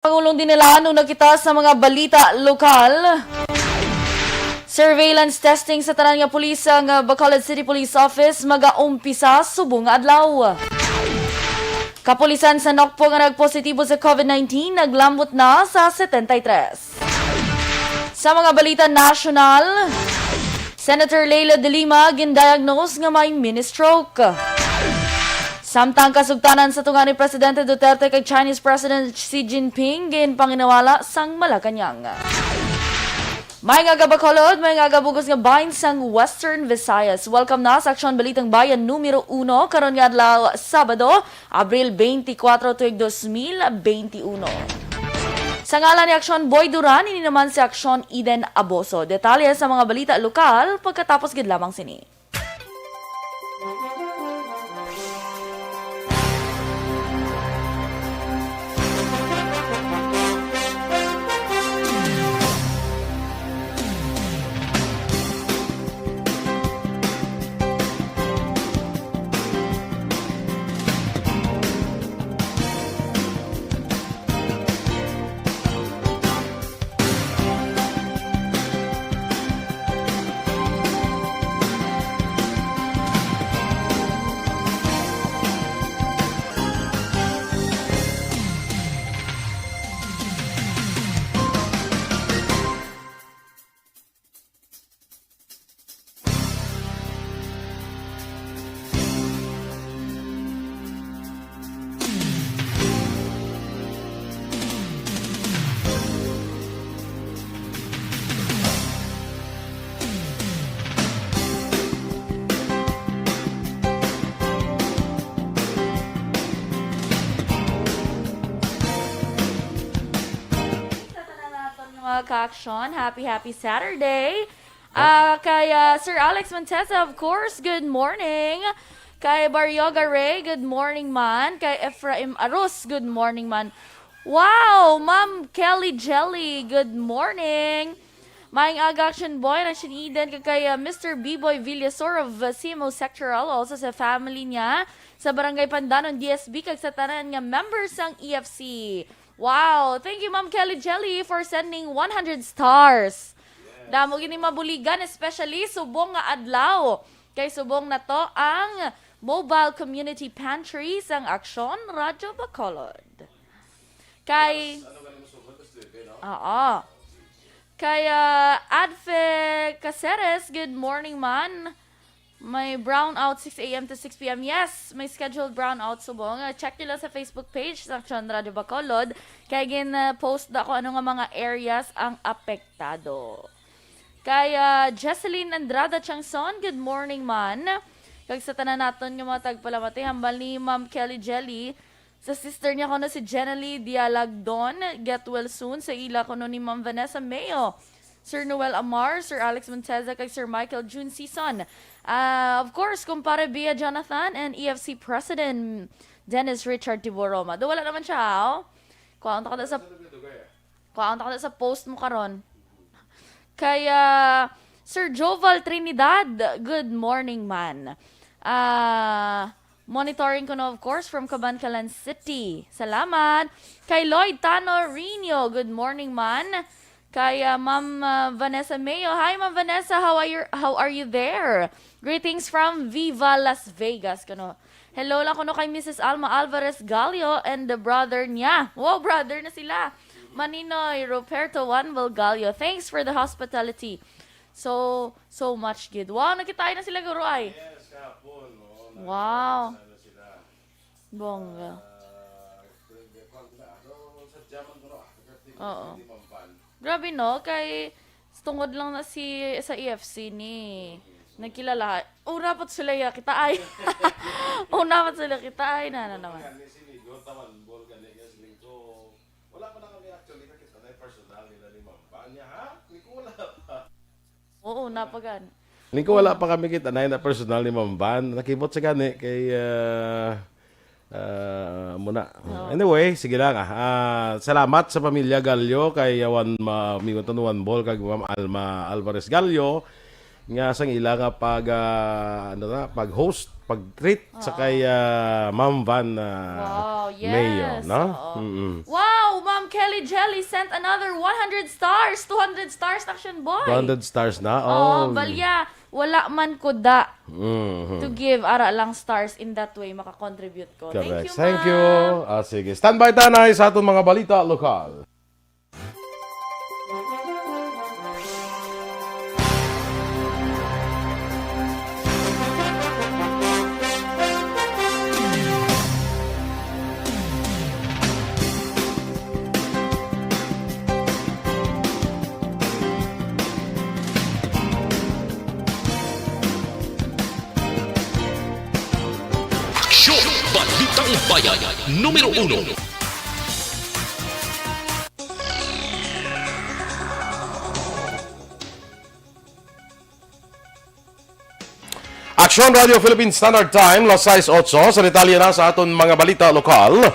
Pangulong din nila nung nakita sa mga balita lokal. Surveillance testing sa tanan nga pulis ang Bacolod City Police Office mag-aumpisa subong adlaw. Kapulisan sa Nokpo nga nagpositibo sa COVID-19 naglambot na sa 73. Sa mga balita national, Senator Leila de Lima gindiagnose nga may mini-stroke. Samtang kasugtanan sa tunga ni Presidente Duterte kay Chinese President Xi Jinping ginpanginawala sang Malacañang. May nga Bacolod, may nga bugos nga bahin sang Western Visayas. Welcome na sa Aksyon Balitang Bayan Numero 1 karon nga adlaw Sabado, Abril 24, 2021. Sa ngalan ni Aksyon Boy Duran, ini naman si Aksyon Eden Aboso. Detalye sa mga balita lokal pagkatapos gid lamang sini. Ka-aksyon. Happy Saturday. Kay Sir Alex Montesa, of course, good morning. Kay Baryoga Ray, good morning man. Kay Ephraim Arus, good morning man. Wow! Ma'am Kelly Jelly, good morning. Maing Action Boy na siniden kay Mr. B-Boy Villasor of CMO Sectoral, also sa family niya sa Barangay Pandanon, DSB, kag sa tanan nga members ng EFC. Wow! Thank you, Ma'am Kelly Jelly, for sending 100 stars. Yes. Damo gini mabuligan, especially subong nga adlaw. Kay subong na to ang Mobile Community Pantry sang Aksyon Radyo Bacolod. Kay Kay Adfe Caceres, good morning man. May brownout 6 a.m. to 6 p.m. Yes, may scheduled brownout subong. Check nyo lang sa Facebook page sa Aksyon Radio Bacolod. Kaya post na ko ano nga mga areas ang apektado. Kaya Jesseline Andrada Changson, good morning man. Kag sa tanan naton yung mga tagpalamati, hambal ni Ma'am Kelly Jelly. Sa sister niya ko na si Jenalie Dialagdon, get well soon. Sa ila ko ni Ma'am Vanessa Mayo. Sir Noel Amar, Sir Alex Monteza, kay Sir Michael June Season. Of course, kumpare Bia Jonathan and EFC President Dennis Richard Tiboroma. Do wala naman siya, oh. Kuhaan ka na sa post mo karon. Kaya Sir Joval Trinidad, good morning man. Monitoring ko na, of course, from Cabancalan City. Salamat. Kay Lloyd Tano Rino, good morning man. Kay Ma'am Vanessa Mayo. Hi, Ma'am Vanessa. How are you there? Greetings from Viva Las Vegas. Kuno. Hello lang kuno kay Mrs. Alma Alvarez Gallo and the brother niya. Wow, brother na sila. Maninoy Roberto Juanval Gallo. Thanks for the hospitality. So much good. Wow, nakita na sila guro ay. Yes, kahapon. Wow. Bongga. Oo. Grabe no, kay tungod lang na sa EFC ni nagkilala. Dapat sila kita ay. Dapat sila kita ay na naman. Wala pa na kami actually nakita na personal nila ni Ma'am Banya, ha? Hindi ko wala pa. Oo, napagan. Hindi ko wala pa kami kita na personal ni Ma'am Ban. Nakibot sa gani kay muna. Anyway, sige lang. Salamat sa pamilya Gallo kay Juan Ball kay Ma'am Alma Alvarez Gallo. nga sang ila nga pag-host, pag-treat sa kay Ma'am Van Wow, yes. Mayo, no? Oo. Wow, Ma'am Kelly Jelly sent another 100 stars, 200 stars, Aksyon Boy. 200 stars na. Oh, balya. Wala man ko da to give ara lang stars in that way makakontribute ko. Correct. Thank you, Thank ma'am. you. Sige. Standby tanay sa atong mga balita lokal. Aksyon! Balitang Bayan, Numero 1. Aksyon Radio Philippine Standard Time, las 6:08, sa detalye na sa aton mga balita lokal.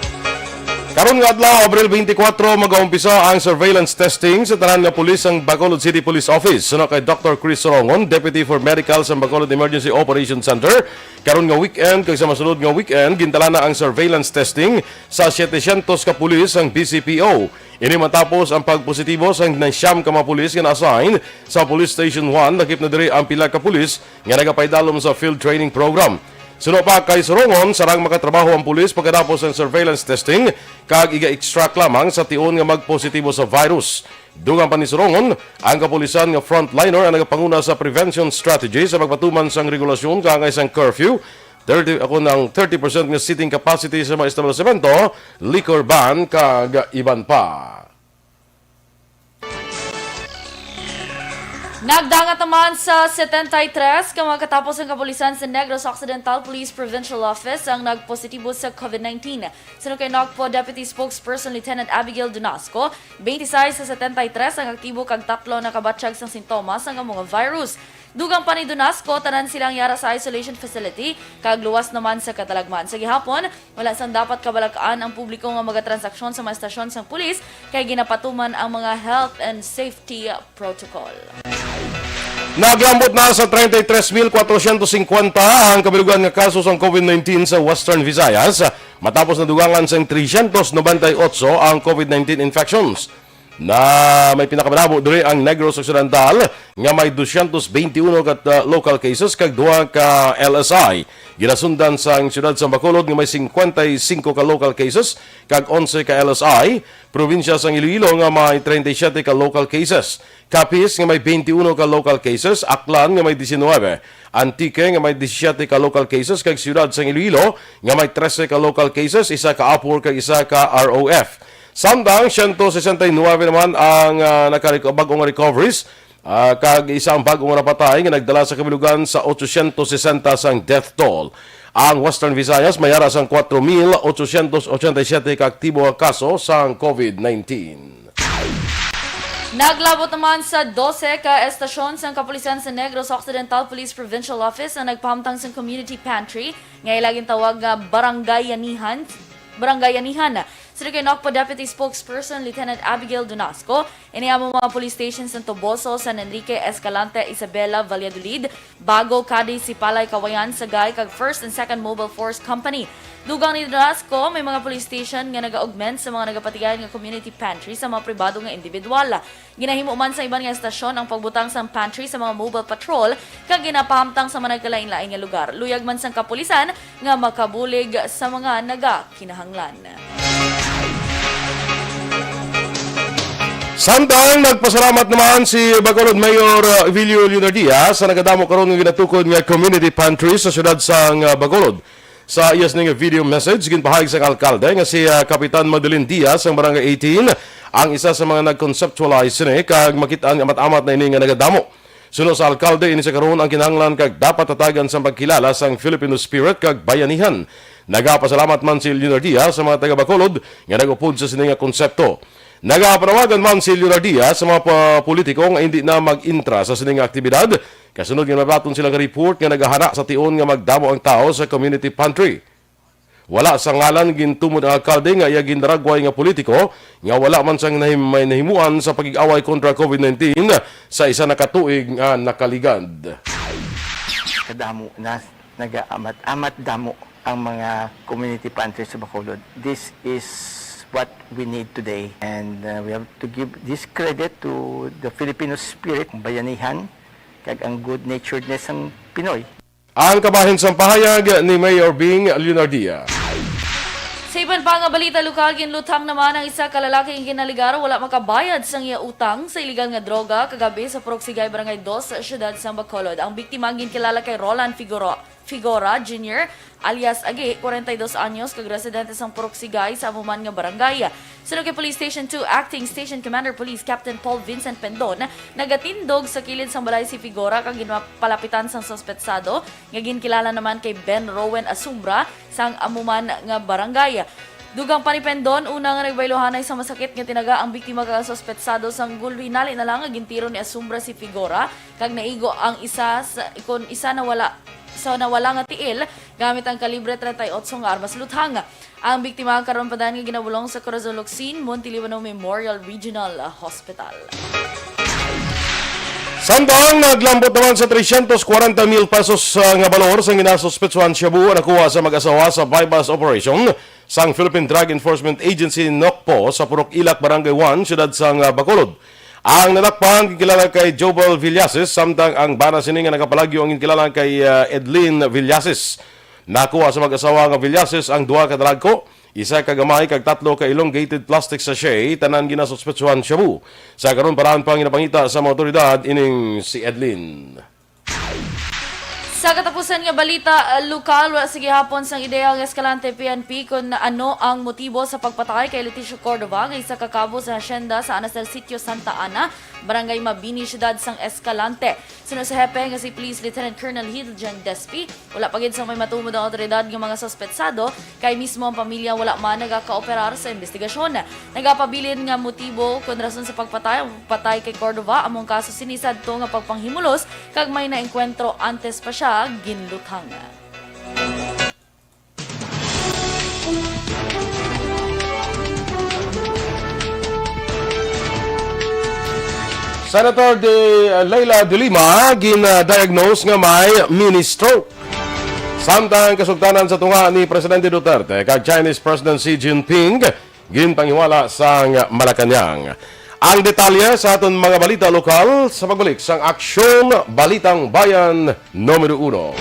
Karon nga adlaw, Abril 24, mag-aumpisa ang surveillance testing sa tanan nga pulis ang Bacolod City Police Office. Suno kay Dr. Chris Sorongon, Deputy for Medical sa Bacolod Emergency Operations Center. Karon nga weekend, kag sa masunod nga weekend, gintala na ang surveillance testing sa 700 ka pulis ang BCPO. Ini matapos ang pagpositibo sa siyam ka mga pulis nga na-assign sa Police Station 1, nakip na diri ang pila ka pulis nga nagapaydalom sa field training program. Suno pa kay Sorongon, sarang makatrabaho ang pulis pagkatapos ng surveillance testing kag iga-extract lamang sa tion nga magpositibo sa virus. Dugang pa ni Sorongon, ang kapulisan nga frontliner ang nagapanguna sa prevention strategy sa pagpatuman sang regulasyon kang isang curfew, 30% nga seating capacity sa mga establishmento, liquor ban kag iban pa. Nagdangat naman sa 73 mga katapos ang kapulisan sa Negros Occidental Police Provincial Office ang nagpositibo sa COVID-19. Sino kay NOCPO Deputy Spokesperson Lieutenant Abigail Dunasco, 26 sa 73 ang aktibo kag tatlo na kabatsyag sang sintomas ng mga virus. Dugang pa ni Dunasco, tanan silang yara sa isolation facility, kag luwas naman sa katalagman. Sa gihapon, wala sang dapat kabalakaan ang publiko nga magatransaksyon sa mga estasyon sang pulis, kay ginapatuman ang mga health and safety protocol. Naglambot na sa 33,450 ang kabilugan nga kaso sa COVID-19 sa Western Visayas matapos nadugangan sa 398 ang COVID-19 infections. Na may pinakamalabo diri ang Negros Occidental nga may 221 kat local cases kag 2 ka LSI. Ginasundan sa siyudad sa Bacolod nga may 55 ka local cases kag 11 ka LSI. Probinsya sa Iloilo nga may 37 ka local cases. Capiz nga may 21 ka local cases, Aklan nga may 19, Antique nga may 17 ka local cases kag siyudad sa Iloilo nga may 13 ka local cases, isa ka Apur kag isa ka ROF. Samtang 169 naman ang bagong recoveries kag isang bagong napatay nga nagdala sa kabilugan sa 860 sang death toll. Ang Western Visayas mayara sang 4,887 ka aktibo nga kaso sang COVID-19. Naglabot naman sa 12 ka estasyon sa kapulisan sa Negros Occidental Police Provincial Office ang nagpahamtang sa community pantry nga ilaging tawag nga barangayanihan. Sino kay NOCPO Deputy Spokesperson Lieutenant Abigail Dunasco, iniamo mga police stations ng Toboso, San Enrique, Escalante, Isabela, Valladolid, Bago, Cadiz, Sipalay, Kawayan, Sagay, kag 1st and 2nd Mobile Force Company. Dugang ni Dunasco, may mga police station nga nag-augment sa mga nagapatigayan nga community pantry sa mga pribado nga individual. Ginahimo man sa iban nga estasyon ang pagbutang sa pantry sa mga mobile patrol kag ginapahamtang sa mga nagkalain-lain nga lugar. Luyag man sang kapulisan nga makabulig sa mga nagakinahanglan. Samtang nagpasalamat naman si Bacolod Mayor Evilio Leonardia sa nagadamo karon ng ginatukod nga community pantry sa siyudad sang Bacolod. Sa iyas nga video message, ginpahayag sa alkalde nga si Kapitan Madeline Diaz ang Barangay 18 ang isa sa mga nag-conceptualize ni kag makita ang amat-amat na ini nga nagadamo. Suno sa alkalde, ini sa karon ang kinahanglan kag dapat tatagan sa pagkilala sang Filipino spirit kag bayanihan. Nagapasalamat man si Leonardia sa mga taga Bacolod nga nagupod sa sining nga konsepto. Nagapanawagan man si Leonardia sa mga politiko nga hindi na mag-intra sa sining aktibidad. Kasunod nga nabaton sila ka report nga naghahana sa tion nga magdamo ang tao sa community pantry. Wala sa ngalan gintumod ang alkalde nga iya gindaragway nga politiko nga wala man sang may nahimuan sa pagig-away kontra COVID-19 sa isa na katuig nga nakaligad. Kadamo na nag-amat damo ang mga community pantries sa Bacolod. This is what we need today, and we have to give this credit to the Filipino spirit, ang bayanihan, kag ang good-naturedness ng Pinoy. Ang kabahin sa pahayag ni Mayor Bing Leonardia. Sa iban pa nga balita lokal, ginlutang naman ang isa ka lalaking kinaligaro wala makabayad sang iya utang sa iligal nga droga kagabi sa Puroksigay Barangay 2 sa siyudad sa Bacolod. Ang biktima ginkilala kay Roland Figora Jr. alias Agi, 42 anyos, kag residente sang Puroksigay sa amuman nga barangay. Sunod kay Police Station 2 Acting Station Commander Police Captain Paul Vincent Pendon, nagatindog sa kilid sang balay si Figora kag ginpalapitan sang suspetsado nga ginkilala naman kay Ben Rowen Asumbra sang amuman nga barangay. Dugang panipendon, unang nagbailohanay sa masakit nga tinaga ang biktima kag suspetsado sang gulwinali na lang nga gintiro ni Asumbra si Figora kag naigo ang isa ikon isa na wala nga tiil gamit ang kalibre 38 nga armas luthang. Ang biktima karon pa nga ginabulong sa Corazon Locsin Montelibano Memorial Regional Hospital. Samtang naglambot naman sa 340,000 pesos nga balor sa ginasuspetsuhan Shabu nakuha sa mag-asawa sa bypass operation sang Philippine Drug Enforcement Agency NOCPO sa Purok Ilak Barangay 1, siyudad sang Bacolod. Ang nadakpan kilala kay Jobel Villases samtang ang bana sini nga nakapalagyo ang kilala kay Edlin Villases. Nakuha sa mag-asawa nga Villases ang duha ka dalagko, isa ka gamay kag tatlo ka elongated plastic sachet tanan ginasuspetsuhan Shabu. Sa karon paraan pang ginapangita sa mga otoridad ining si Edlin. Sa katapusan nga balita lokal, wala sige hapon sang ideya ng Escalante PNP kung ano ang motibo sa pagpatay kay Leticia Cordova nga isa ka kabo sa hacienda sa anas del Sitio Santa Ana, Barangay Mabini, siyudad sang Escalante. Sunod sa hepe nga si Police Lieutenant Colonel Hiljan Despi, wala pagid sa may matumod ang otoridad ng mga suspetsado kay mismo ang pamilya wala man nagaka-operar sa investigasyon. Nagapabilin nga motibo kung rason sa pagpatay kay Cordova among kaso sinisad to nga pagpanghimulos kag may naengkwentro antes pa siya ginluthang. Senator Leila de Lima gin-diagnose nga may mini-stroke. Samtang kasugtanan sa tunga ni Presidente Duterte kag Chinese President Xi Jinping ginpanghiwala sang Malacañang. Ang detalye sa aton mga balita lokal sa pagbalik sang Aksyon Balitang Bayan Numero 1.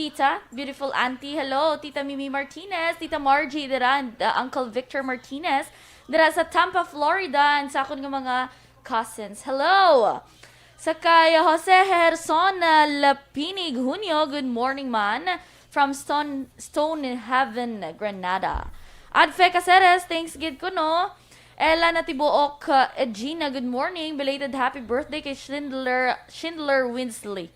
tita, beautiful auntie. Hello, Tita Mimi Martinez, Tita Margie Duran, Uncle Victor Martinez. Dira sa Tampa, Florida, and sa akong nga mga cousins. Hello! Sa kay Jose Herson Lapinig Junio, good morning man. From Stone Heaven, Granada. Adfe Caceres, thanks gid ko no. Ella Natibuok, Edgina, good morning. Belated happy birthday kay Schindler Winsley.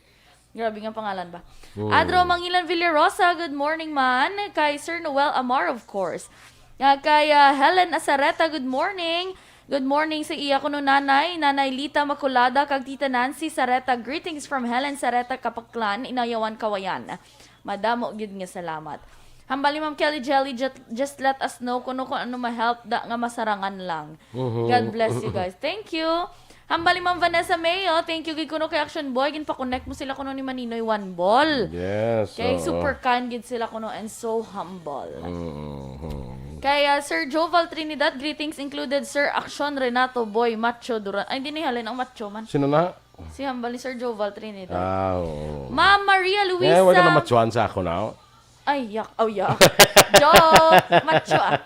Grabe nga pangalan ba? Adro Mangilan Villarosa, good morning man. Kay Sir Noel Amar, of course. Kay Helen Asareta, good morning. Good morning sa iya kuno nanay, Nanay Lita Maculada, kag Tita Nancy Sareta. Greetings from Helen Sareta, Kapaklan, Inayawan, Kawayan. Madamo gid nga salamat. Hambali Ma'am Kelly Jelly, just let us know kung ano ma-help da nga masarangan lang. God bless you guys. Thank you. Hambali Ma'am Vanessa Mayo, thank you gid kuno kay Aksyon Boy, gin pa-connect mo sila kuno ni Maninoy One Ball. Yes. Kay super kind gid sila kuno and so humble. Kay Sir Joval Trinidad, greetings included Sir Aksyon Renato Boy Macho Duran. Ay, hindi nihalin ang macho man. Sino na? Si Hambali Sir Joval Trinidad. Oo. Ma'am Maria Luisa. Wag ka na matsuhan sa ako now. Ay, yak. Oh, yak. Joke. Macho ah.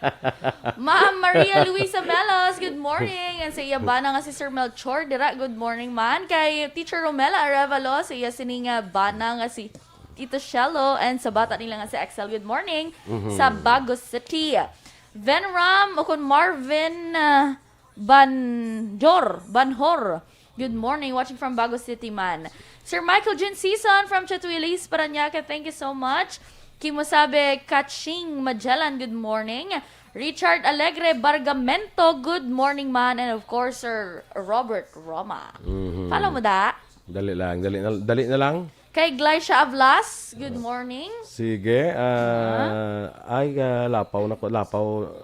Ma'am Maria Luisa Melos, good morning. And sa iya bana nga si Sir Melchor Dira, good morning man. Kay Teacher Romela Arevalo, sa iya sininga bana nga si Tito Shello. And sa bata nila nga si Excel, good morning. Sa Bagos City. Venram, ukon Marvin Banhor. Good morning, watching from Bagos City man. Sir Michael Jin Season from Chatuilis, Paranaque, thank you so much. Kimosabe Kaching Magellan, good morning. Richard Alegre Bargamento, good morning man. And of course, Sir Robert Roma. Follow mo da? Dali na lang. Kay Glycia Avlas, good morning. Sige. Lapaw.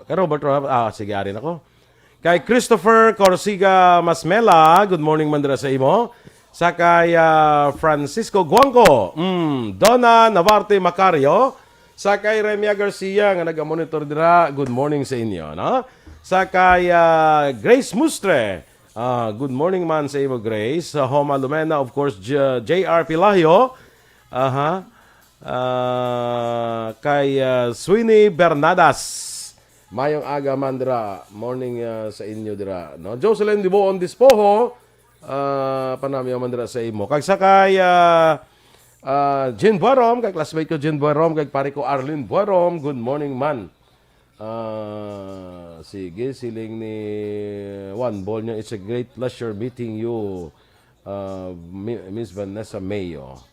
Kay Robert, sige, arin ako. Kay Christopher Corsiga Masmela, good morning mandra sa imo. Sa kay Francisco Guangco, Donna Navarte Macario. Sa kay Remia Garcia, nga nag-monitor dira, good morning sa inyo. No? Sa kay Grace Mustre, good morning man sa imo, Grace. Homa Lumena, of course, J.R. Pilahio. Kay Sweeney Bernadas. Mayong aga man dira. Morning sa inyo dira. No? Jocelyn Diboon Dispoho. Panami man dira sa imo. Kag sa kay Jean Buarom, kay classmate ko Jean Buarom, kay pare ko Arlene Buarom. Good morning man. Sige, siling ni One Ball niya. It's a great pleasure meeting you, Miss Vanessa Mayo.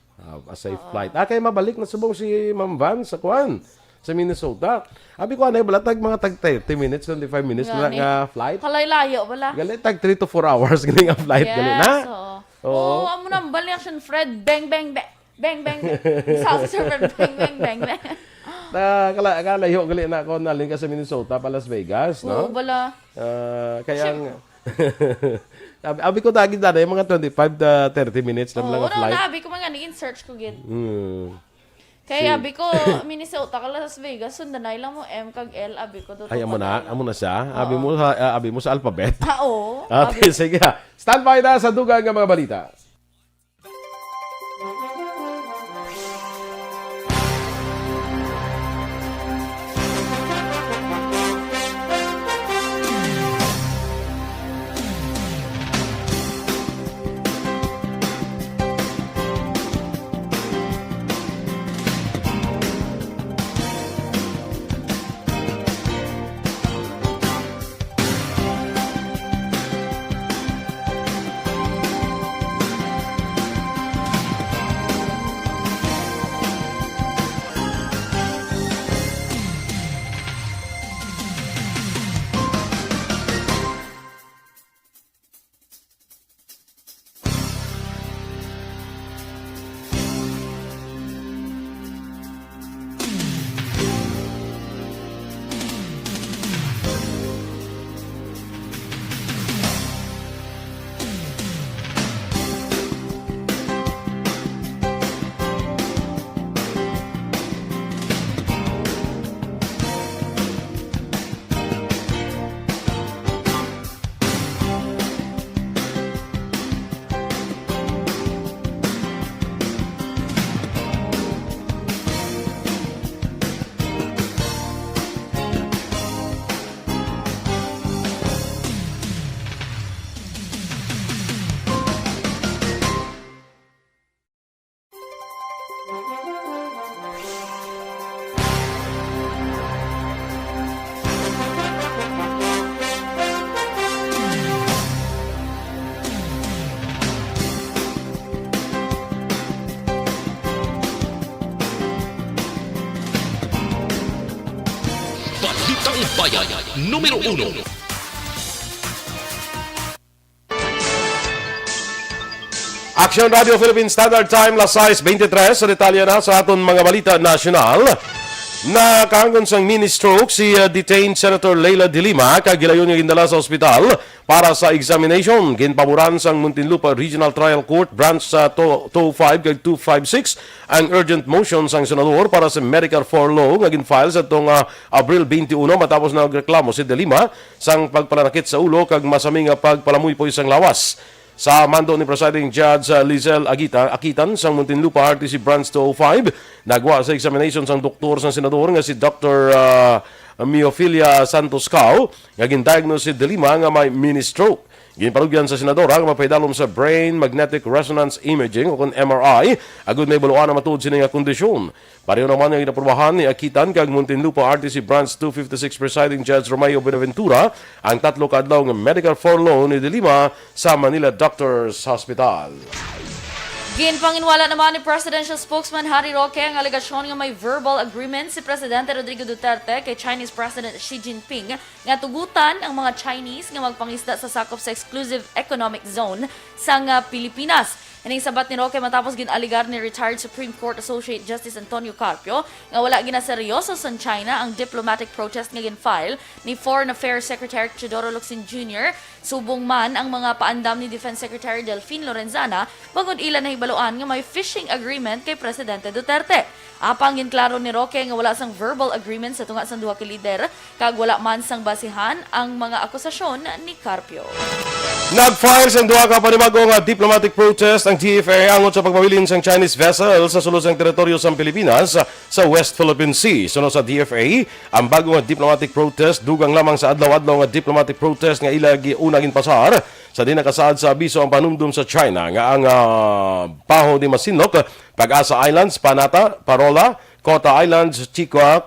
A safe flight. Kaya mabalik na subong si Ma'am Van sa Kwan, sa Minnesota. Abi ko anay balatag mga tag 30 minutes, 25 minutes na nga flight. Kalay-layo wala. Gali tag 3 to 4 hours galing ang flight gali na. Oo, amo nang bali action Fred, bang bang bang. Bang bang bang. South Surfer, bang bang bang bang. Kalayo gali na ako naling ka sa Minnesota pa Las Vegas, no? Oo, bala. Kaya abi ko tagid na yung mga 25 to 30 minutes lang ang flight. Oo, abi ko mga ni-search ko gid. Kaya abi ko Minnesota ka Las Vegas, sundanay lang mo M kag L, abi ko Ay, amo na siya. Abi mo sa alphabet. Oo. Okay, sige. Stand by na sa dugang ng mga balita. Balitang Bayan, Numero 1. Aksyon Radio Philippine Standard Time, las 6:23 sa detalye na sa aton mga balita nasyonal. Nakaanggon sang mini-stroke si detained Senator Leila de Lima kag gilayon nga gindala sa ospital para sa examination. Ginpaboran sang Muntinlupa Regional Trial Court Branch sa 205 kag 256 ang urgent motion sang senador para sa medical for law nga ginfile sa tong Abril 21 matapos na nagreklamo si de Lima sang pagpalanakit sa ulo kag masami nga pagpalamuy-poy sang lawas. Sa mando ni Presiding Judge Lizelle Akitan sang Muntinlupa RTC Branch 205, nagwa sa examination sang doktor sang senador nga si Dr. Miofilia Santos Cao, nga gindiagnose si De Lima nga may mini-stroke. Ginparugyan sa senadora nga mapaidalom sa Brain Magnetic Resonance Imaging o kung MRI, agud may baluan na matuod sini nga kondisyon. Pareho naman yung inaprobahan ni Akitan kag Muntinlupa RTC Branch 256 Presiding Judge Romeo Benaventura ang tatlo kadlaw nga medical for law ni De Lima sa Manila Doctors Hospital. Ginpanginwala naman ni Presidential Spokesman Harry Roque ang alegasyon nga may verbal agreement si Presidente Rodrigo Duterte kay Chinese President Xi Jinping nga tugutan ang mga Chinese nga magpangisda sa sakop sa exclusive economic zone sa Pilipinas. Ining sabat ni Roque matapos ginaligar ni retired Supreme Court Associate Justice Antonio Carpio nga wala ginaseryoso sa China ang diplomatic protest nga ginfile ni Foreign Affairs Secretary Teodoro Locsin Jr. Subong man ang mga paandam ni Defense Secretary Delfin Lorenzana bangod ilan na hibaluan nga may fishing agreement kay Presidente Duterte. Apang ginklaro ni Roque nga wala sang verbal agreement sa tunga sang duha ka lider kag wala man sang basihan ang mga akusasyon ni Carpio. Nag-file sa duha ka panibagong diplomatic protest ang DFA angon sa pagpabilin sang Chinese vessel sa sulod sang teritoryo sa Pilipinas sa West Philippine Sea. Sunod sa DFA, ang bagong diplomatic protest dugang lamang sa adlaw-adlaw nga diplomatic protest nga ilagi una ginpasar sa di nakasaad sa abiso ang panumdum sa China nga ang Baho de Masinloc, Pag-asa Islands, Panata, Parola, Kota Islands, Chigua,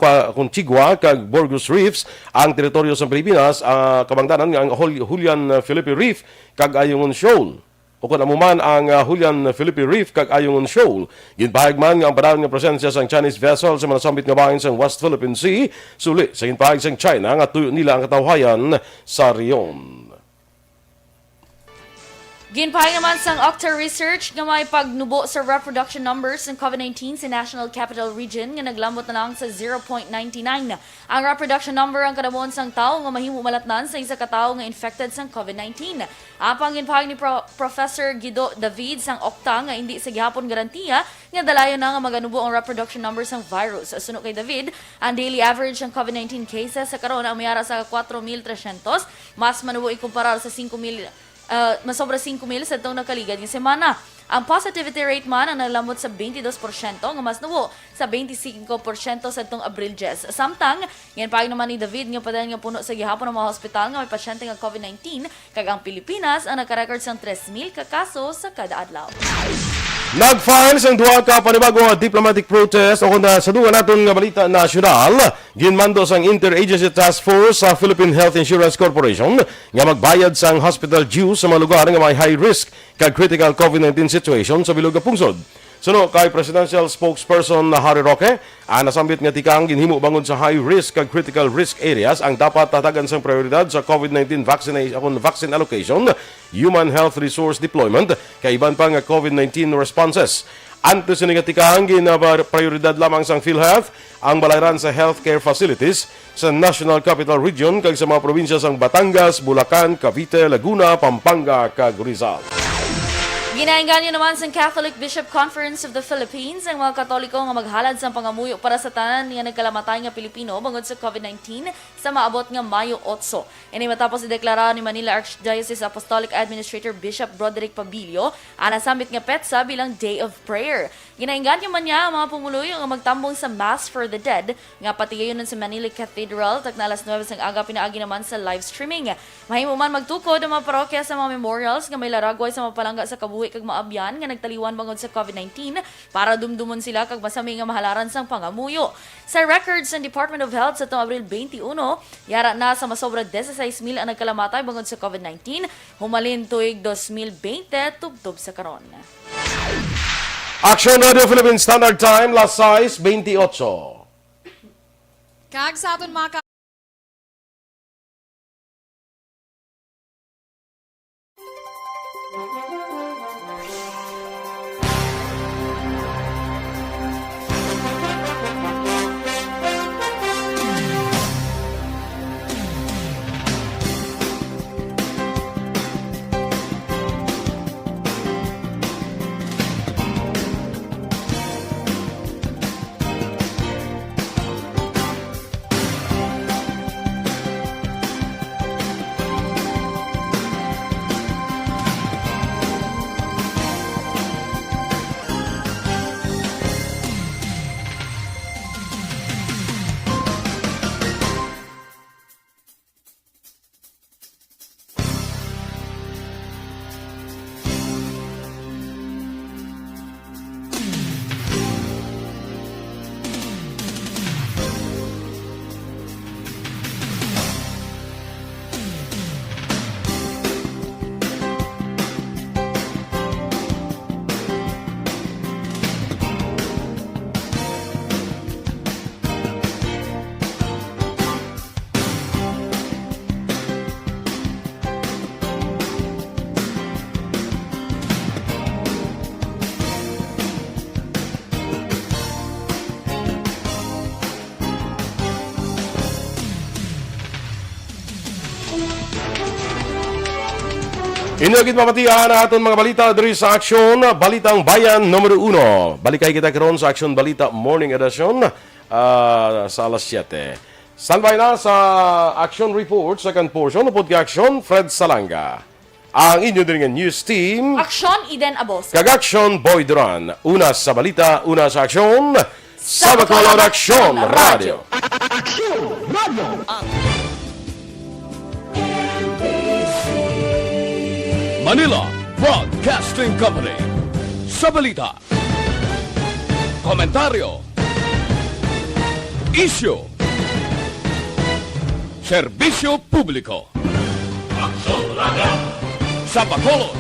kag Burgos Reefs ang teritoryo sa Pilipinas, kabangdanan nga ang Julian Felipe Reef kag Ayungin Shoal. O kung amuman ang Julian Felipe Reef kag Ayungin Shoal. Ginpahag man nga ang panahon nga presensya sang Chinese vessel sa manasambit nga bahin sang West Philippine Sea, suli sa ginpahag sang China nga tuyo nila ang katawhayan sa riyon. Ginpahing naman sang Octa Research nga may pagnubo sa reproduction numbers ng COVID-19 sa National Capital Region nga naglambot na lang sa 0.99. Ang reproduction number ang kadamon sang tao nga mahimo malatnan sa isa ka tawo nga infected sang COVID-19. Apang ginpahing ni Professor Guido David sang Octa nga hindi sa gihapon garantiya nga dalayon na nga maganubo ang reproduction number sang virus. Suno kay David, ang daily average ng COVID-19 cases sa karon ang mayara sa 4,300, mas manubo ikumparar sa 5,000 mas sobra 5,000 sa itong nakaligad ng semana. Ang positivity rate man ang nalambot sa 22% nga mas nuwo sa 25% sa itong Abril 10. Samtang, yan pa naman ni David nga padayon nga puno sa gihapon ng mga hospital nga may pasyente nga COVID-19 kag ang Pilipinas ang nakarecord sang 3,000 ka kaso sa kada adlaw. Nag-file sa duha ka panibagong diplomatic protest o kung sa duha naton nga balita nasyonal, ginmando sang Interagency Task Force sa Philippine Health Insurance Corporation nga magbayad sang hospital dues sa mga lugar nga may high risk kag critical COVID-19 situation sa bilog nga pungsod. Suno kay Presidential Spokesperson na Harry Roque, ang nasambit nga tikang ginhimo bangod sa high risk kag critical risk areas ang dapat tatagan sang prioridad sa COVID-19 vaccine allocation, human health resource deployment, kay iban pa nga COVID-19 responses. Antes sa nga tikang prioridad lamang sang PhilHealth ang balayran sa healthcare facilities sa National Capital Region kag sa mga probinsya sang Batangas, Bulacan, Cavite, Laguna, Pampanga kag Rizal. Ginainganyo naman sa Catholic Bishop Conference of the Philippines ang mga Katoliko nga maghalad sa pangamuyo para sa tanan nga nagkalamatay nga Pilipino bangod sa COVID-19 sa maabot nga Mayo 8. Ini matapos ideklara ni Manila Archdiocese Apostolic Administrator Bishop Broderick Pabilio ang nasambit nga petsa bilang Day of Prayer. Ginainganyo man niya ang mga pumuluyo nga magtambong sa Mass for the Dead nga patigayon sa Manila Cathedral tag na alas 9 sang aga pinaagi naman sa live streaming. Mahimo man magtukod ang mga parokya sa mga memorials nga may laragway sa mga palangga sa kabuhi kag maabyan nga nagtaliwan bangod sa COVID-19 para dumdumon sila kag masami nga mahalaran sang pangamuyo. Sa records ng Department of Health sa tuong Abril 21, yara na sa masobra 16,000 ang nagkalamatay bangod sa COVID-19, humalin tuig 2020 tubtob sa karon. Aksyon Radio Philippine Standard Time, las 6:28. Kag sa aton mga Inyagit mapatihan na aton mga balita diri sa Aksyon, Balitang Bayan Numero 1. Balikay kita karon sa Aksyon Balita Morning Edition sa alas 7. Standby na sa Action Report, second portion, upod ka Aksyon, Fred Salanga. Ang inyo din nga news team, Aksyon, Eden Abos. Kag-Aksyon, Boy Duran. Una sa balita, una sa Aksyon, sa Bacolod Aksyon Radio. Manila Broadcasting Company. Sa balita, komentaryo, isyu, serbisyo publiko. Sa Bacolod,